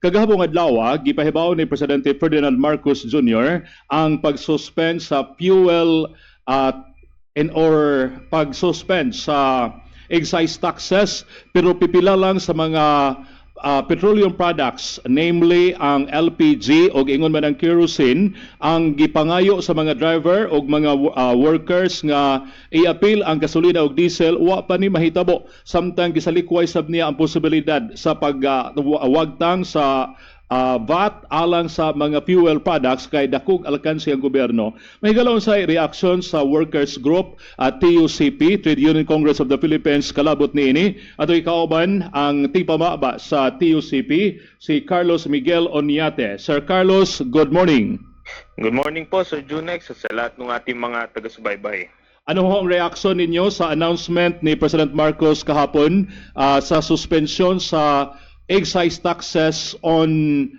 Kagahapon adlaw, gipahibaw ni Presidente Ferdinand Marcos Jr. ang pag-suspend sa fuel at or pag-suspend sa excise taxes pero pipila lang sa mga petroleum products, namely ang LPG o ingon man ang kerosene, ang gipangayo sa mga driver o mga workers nga i-appeal ang gasolina o diesel wa pa ni mahitabo samtang gisalikway sab niya ang posibilidad sa pagwagtang sa VAT alang sa mga fuel products kay dakog alkansi ang gobyerno. May galon sa reaction sa workers group at TUCP, Trade Union Congress of the Philippines, kalabot niini. Ato ikauban ang tigpamaba sa TUCP, si Carlos Miguel Oniate. Sir Carlos, good morning. Good morning po, Sir Junex, sa lahat ng ating mga taga-subaybay. Ano ho ang reaction ninyo sa announcement ni President Marcos kahapon sa suspension sa excise taxes on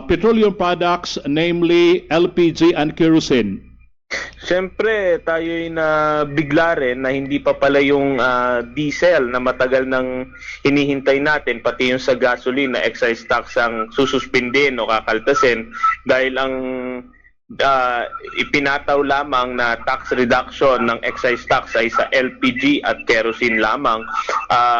petroleum products, namely LPG and kerosene? Siyempre, tayo'y nabigla rin na hindi pa pala yung diesel na matagal nang hinihintay natin, pati yung sa gasoline na excise tax ang sususpindin o kakaltasin dahil ang ipinataw lamang na tax reduction ng excise tax ay sa LPG at kerosene lamang.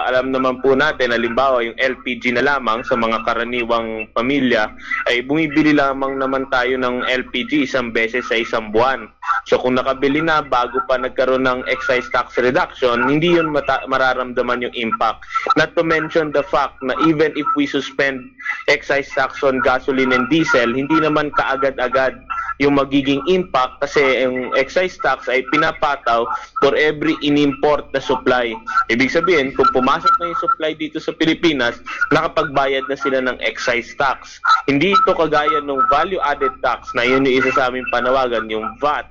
Alam naman po natin, halimbawa yung LPG na lamang sa mga karaniwang pamilya ay bumibili lamang naman tayo ng LPG isang beses sa isang buwan. So kung nakabili na bago pa nagkaroon ng excise tax reduction, hindi yun mararamdaman yung impact. Not to mention the fact na even if we suspend excise tax on gasoline and diesel, hindi naman kaagad-agad yung magiging impact kasi yung excise tax ay pinapataw for every in-import na supply. Ibig sabihin, kung pumasok na yung supply dito sa Pilipinas, nakapagbayad na sila ng excise tax. Hindi ito kagaya ng value-added tax na yun yung isa sa aming panawagan, yung VAT,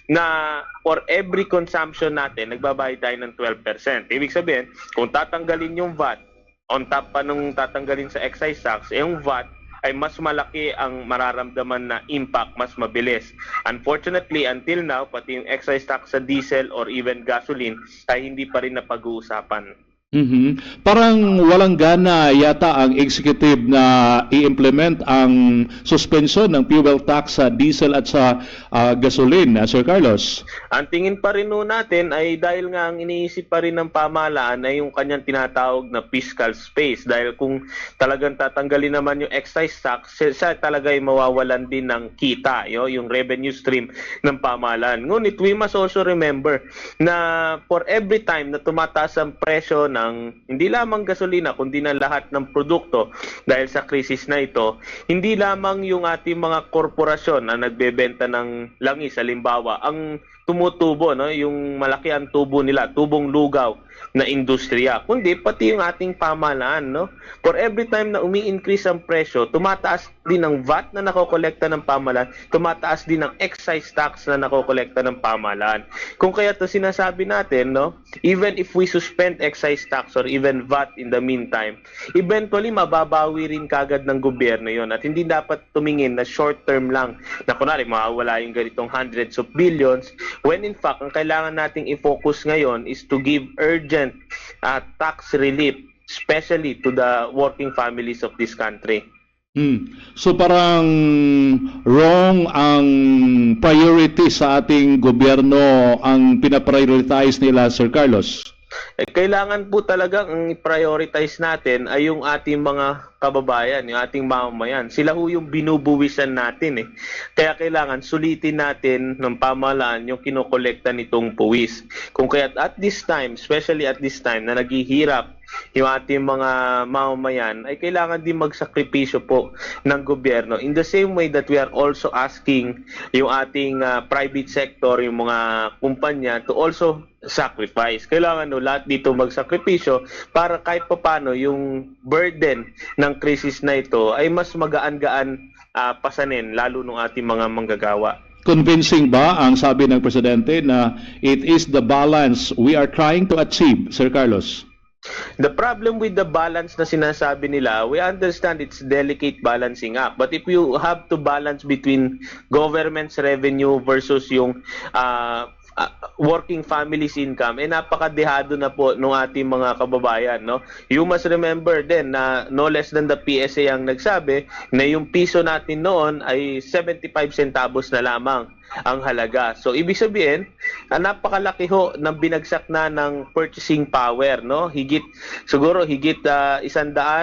na for every consumption natin, nagbabayad tayo ng 12%. Ibig sabihin, kung tatanggalin yung VAT, on top pa nung tatanggalin sa excise tax, yung VAT ay mas malaki ang mararamdaman na impact, mas mabilis. Unfortunately, until now, pati yung excise tax sa diesel or even gasoline ay hindi pa rin napag-uusapan. Parang walang gana yata ang executive na i-implement ang suspension ng fuel tax sa diesel at sa gasoline, Sir Carlos. Ang tingin pa rin natin ay dahil nga ang iniisip pa rin ng pamahalaan ay yung kanyang tinatawag na fiscal space. Dahil kung talagang tatanggalin naman yung excise tax, siya talaga ay mawawalan din ng kita, yung revenue stream ng pamahalaan. Ngunit we must also remember na for every time na tumataas ang presyo ng hindi lamang gasolina kundi na lahat ng produkto dahil sa krisis na ito, hindi lamang yung ating mga korporasyon na nagbebenta ng langis, halimbawa, ang tumutubo, yung malaki ang tubo nila, tubong lugaw na industriya, kundi pati yung ating pamahalaan. For every time na umi-increase ang presyo, tumataas din ang VAT na nakokolekta ng pamahalaan, tumataas din ang excise tax na nakokolekta ng pamahalaan. Kung kaya to sinasabi natin, even if we suspend excise tax or even VAT in the meantime, eventually mababawi rin kagad ng gobyerno yon at hindi dapat tumingin na short term lang na kunwari mawawala yung ganitong hundreds of billions, when in fact, ang kailangan nating i-focus ngayon is to give urgent tax relief, especially to the working families of this country. So parang wrong ang priority sa ating gobyerno ang pinaprioritize nila, Sir Carlos. Kailangan po talagang i-prioritize natin ay yung ating mga kababayan, yung ating mamamayan. Sila ho yung binubuwisan natin. Kaya kailangan sulitin natin ng pamahalaan yung kinokolekta nitong puwis. Kung kaya at this time, especially at this time na naghihirap yung ating mga mamamayan, ay kailangan din magsakripisyo po ng gobyerno. In the same way that we are also asking yung ating private sector, yung mga kumpanya to also sacrifice. Kailangan lahat dito magsakripisyo para kahit papano yung burden ng krisis na ito ay mas magaan-gaan pasanin, lalo ng ating mga manggagawa. Convincing ba ang sabi ng Presidente na it is the balance we are trying to achieve, Sir Carlos? The problem with the balance na sinasabi nila, we understand it's delicate balancing act. But if you have to balance between government's revenue versus yung working families income, napakadehado na po ng ating mga kababayan, no? You must remember din na no less than the PSA ang nagsabi na yung piso natin noon ay 75 centavos na lamang ang halaga. So ibig sabihin, napakalaki ho ng binagsak na ng purchasing power, no? Siguro higit 100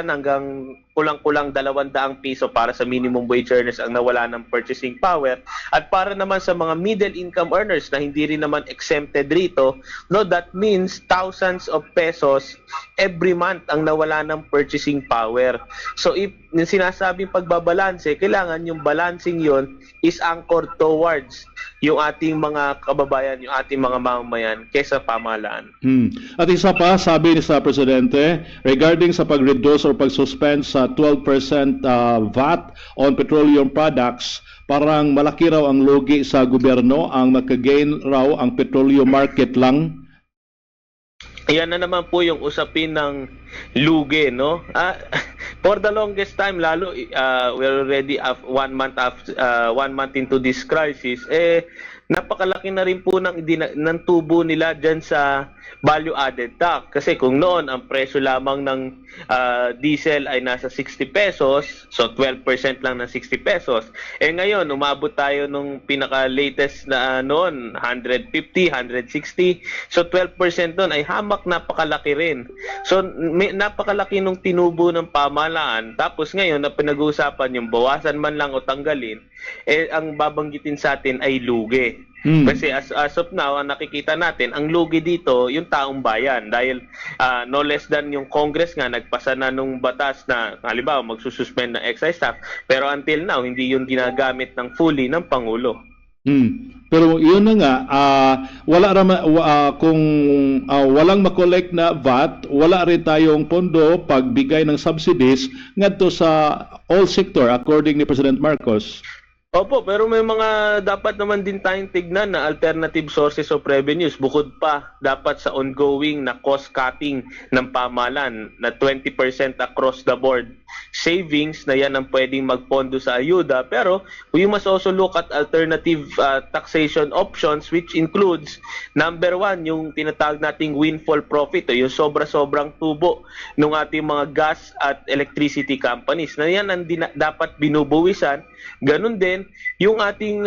hanggang kulang-kulang 200 piso para sa minimum wage earners ang nawala ng purchasing power. At para naman sa mga middle income earners na hindi rin naman exempted rito, no, that means thousands of pesos every month ang nawala ng purchasing power. So if yung sinasabing pagbabalanse, kailangan yung balancing yon is anchored towards yung ating mga kababayan, yung ating mga mamamayan kaysa pamahalaan. At isa pa, sabi ni sa Presidente, regarding sa pag-reduce or pag-suspend sa 12% VAT on petroleum products, parang malaki raw ang lugi sa gobyerno, ang makagain raw ang petroleum market lang. Ayan na naman po yung usapin ng lugi, no? For the longest time, lalo we're already 1 month after 1 month into this crisis, napakalaki na rin po ng tubo nila dyan sa value added tax. Kasi kung noon ang presyo lamang ng diesel ay nasa 60 pesos, so 12% lang ng 60 pesos. Ngayon, umabot tayo nung pinaka-latest na noon, 150, 160. So 12% doon ay hamak napakalaki rin. So napakalaki nung tinubo ng pamahalaan. Tapos ngayon, na pinag-uusapan yung bawasan man lang o tanggalin, ang babanggitin sa atin ay lugi. Kasi as of now, ang nakikita natin, ang lugi dito, yung taong bayan. Dahil no less than yung Congress nga, nagpasa na nung batas na, halimbawa, magsususpend ng excise tax. Pero until now, hindi yun ginagamit ng fully ng Pangulo. Pero yun na nga, kung walang makolekt na VAT, wala rin tayong pondo pagbigay ng subsidies ngadto sa all sector according ni President Marcos. Opo, pero may mga dapat naman din tayong tignan na alternative sources of revenues bukod pa dapat sa ongoing na cost cutting ng pamahalaan na 20% across the board savings na yan ang pwedeng magpondo sa ayuda. Pero we must also look at alternative taxation options, which includes number 1, yung tinatawag nating windfall profit o yung sobra-sobrang tubo ng ating mga gas at electricity companies na yan ang dapat binubuwisan. Ganun din yung ating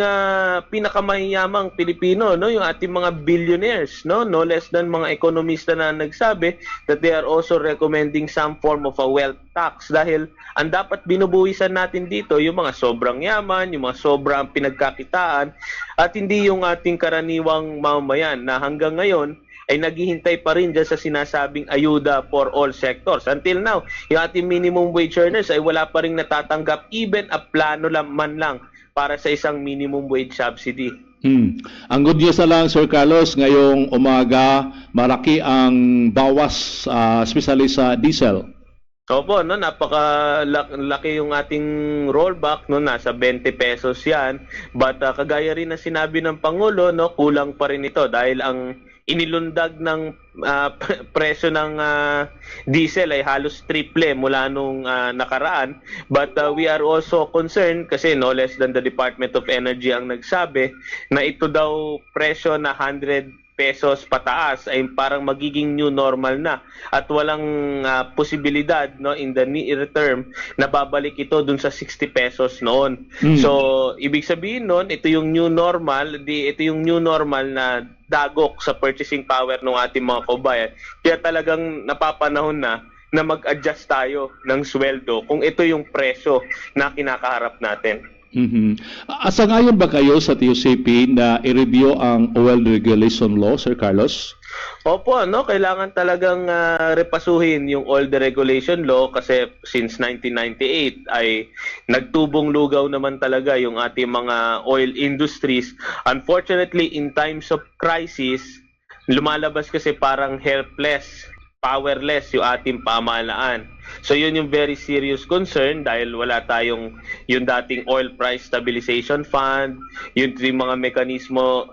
pinakamahiyamang Pilipino, no, yung ating mga billionaires, no less than mga ekonomista na nagsabi that they are also recommending some form of a wealth tax dahil ang dapat binubuwisan natin dito yung mga sobrang yaman, yung mga sobrang pinagkakitaan at hindi yung ating karaniwang mamamayan na hanggang ngayon ay naghihintay pa rin dyan sa sinasabing ayuda for all sectors. Until now, yung ating minimum wage earners ay wala pa rin natatanggap even a plano man lang para sa isang minimum wage subsidy. Ang good news na lang, Sir Carlos, ngayong umaga, malaki ang bawas, especially sa diesel. Opo, no, napakalaki yung ating rollback, no, nasa 20 pesos yan. But kagaya rin na sinabi ng Pangulo, no, kulang pa rin ito dahil ang inilundag ng presyo ng diesel ay halos triple mula nung nakaraan. But we are also concerned kasi no less than the Department of Energy ang nagsabi na ito daw presyo na 100 pesos pataas ay parang magiging new normal na at walang posibilidad, no, in the near term na babalik ito dun sa 60 pesos noon. So ibig sabihin noon, ito yung new normal, ito yung new normal na dagok sa purchasing power ng ating mga kabayan. Kaya talagang napapanahon na mag-adjust tayo ng sweldo kung ito yung presyo na kinakaharap natin. Asangayon ba kayo sa TUCP na i-review ang oil regulation law, Sir Carlos? Opo, no, kailangan talagang repasuhin yung oil deregulation law kasi since 1998 ay nagtubong lugaw naman talaga yung ating mga oil industries. Unfortunately, in times of crisis, lumalabas kasi parang helpless, powerless yung ating pamahalaan. So yun yung very serious concern dahil wala tayong yung dating oil price stabilization fund, yung mga mekanismo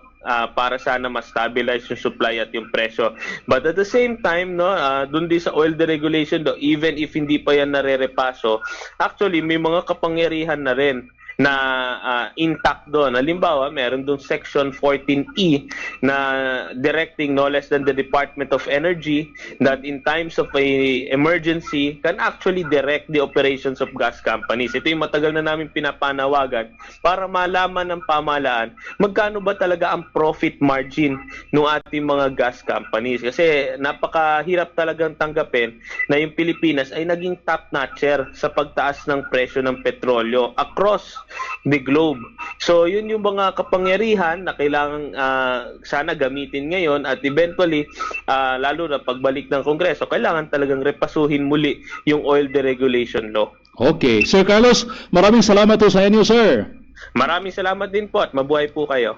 para sana ma-stabilize yung supply at yung presyo. But at the same time, no, dun din sa oil deregulation, even if hindi pa yan nare-repaso, actually may mga kapangyarihan na rin na intact doon. Halimbawa, meron doon Section 14E na directing no less than the Department of Energy that in times of a emergency can actually direct the operations of gas companies. Ito yung matagal na namin pinapanawagan para malaman ng pamahalaan magkano ba talaga ang profit margin ng ating mga gas companies. Kasi napakahirap talagang tanggapin na yung Pilipinas ay naging top-notcher sa pagtaas ng presyo ng petrolyo across the globe. So yun yung mga kapangyarihan na kailangan sana gamitin ngayon at eventually lalo na pagbalik ng Kongreso, kailangan talagang repasuhin muli yung oil deregulation law. Okay. Sir Carlos, maraming salamat po sa inyo, sir. Maraming salamat din po at mabuhay po kayo.